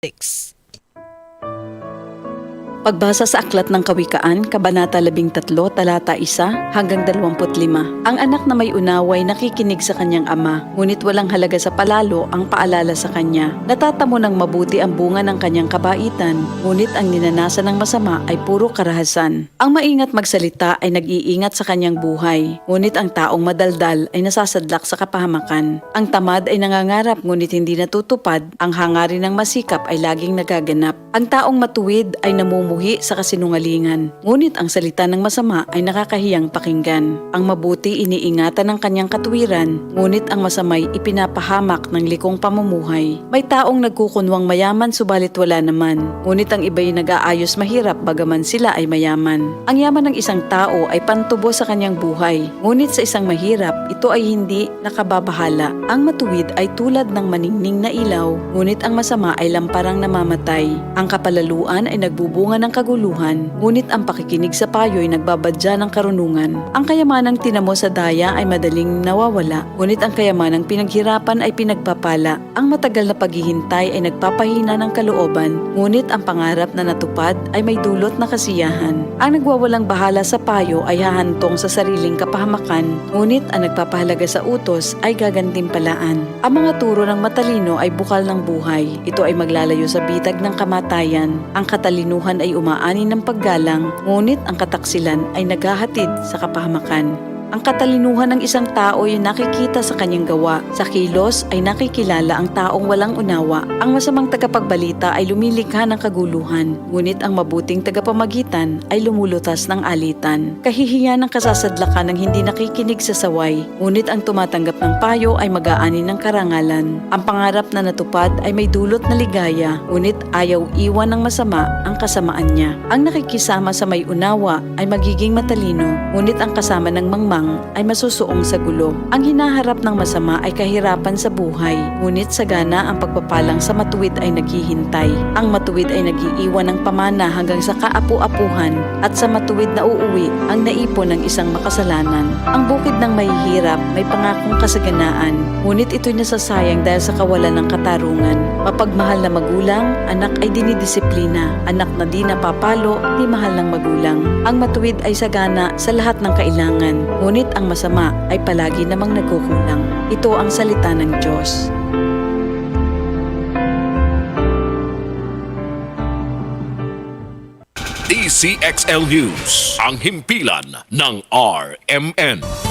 6. Pagbasa sa Aklat ng Kawikaan, Kabanata 13, Talata 1 hanggang 25. Ang anak na may unawa ay nakikinig sa kanyang ama, ngunit walang halaga sa palalo ang paalala sa kanya. Natatamo ng mabuti ang bunga ng kanyang kabaitan, ngunit ang ninanasan ng masama ay puro karahasan. Ang maingat magsalita ay nag-iingat sa kanyang buhay, ngunit ang taong madaldal ay nasasadlak sa kapahamakan. Ang tamad ay nangangarap ngunit hindi natutupad, ang hangarin ng masikap ay laging nagaganap. Ang taong matuwid ay namumuhi sa kasinungalingan, ngunit ang salita ng masama ay nakakahiyang pakinggan. Ang mabuti iniingatan ng kanyang katuwiran, ngunit ang masamay ipinapahamak ng likong pamumuhay. May taong nagkukunwang mayaman subalit wala naman, ngunit ang iba'y nag-aayos mahirap bagaman sila ay mayaman. Ang yaman ng isang tao ay pantubo sa kanyang buhay, ngunit sa isang mahirap, ito ay hindi nakababahala. Ang matuwid ay tulad ng maningning na ilaw, ngunit ang masama ay lamparang namamatay. Ang kapalaluan ay nagbubunga ng kaguluhan, ngunit ang pakikinig sa payo ay nagbabadya ng karunungan. Ang kayamanang tinamo sa daya ay madaling nawawala, ngunit ang kayamanang pinaghirapan ay pinagpapala. Ang matagal na paghihintay ay nagpapahina ng kalooban, ngunit ang pangarap na natupad ay may dulot na kasiyahan. Ang nagwawalang bahala sa payo ay hahantong sa sariling kapahamakan, ngunit ang nagpapahalaga sa utos ay gagantimpalaan. Ang mga turo ng matalino ay bukal ng buhay. Ito ay maglalayo sa bitag ng kamatayan. Ang katalinuhan ay umaani ng paggalang, ngunit ang kataksilan ay naghahatid sa kapahamakan. Ang katalinuhan ng isang tao ay nakikita sa kanyang gawa. Sa kilos ay nakikilala ang taong walang unawa. Ang masamang tagapagbalita ay lumilikha ng kaguluhan, ngunit ang mabuting tagapamagitan ay lumulutas ng alitan. Kahihiyan ng kasasadlakan ng hindi nakikinig sa saway, ngunit ang tumatanggap ng payo ay mag-aani ng karangalan. Ang pangarap na natupad ay may dulot na ligaya, ngunit ayaw iwan ng masama ang kasamaan niya. Ang nakikisama sa may unawa ay magiging matalino, ngunit ang kasama ng mangmang ay masusuong sa gulo. Ang hinaharap ng masama ay kahirapan sa buhay, ngunit sagana ang pagpapalang sa matuwid ay naghihintay. Ang matuwid ay nag-iiwan ng pamana hanggang sa kaapu-apuhan, at sa matuwid na uuwi ang naipon ng isang makasalanan. Ang bukid ng mahihirap may pangakong kasaganaan, ngunit ito'y nasasayang dahil sa kawalan ng katarungan. Mapagmahal na magulang, anak ay dinidisiplina. Anak na di napapalo, di mahal ng magulang. Ang matuwid ay sagana sa lahat ng kailangan, ngunit ang masama ay palagi namang nagkukulang. Ito ang salita ng Diyos. DCXL News, ang himpilan ng RMN.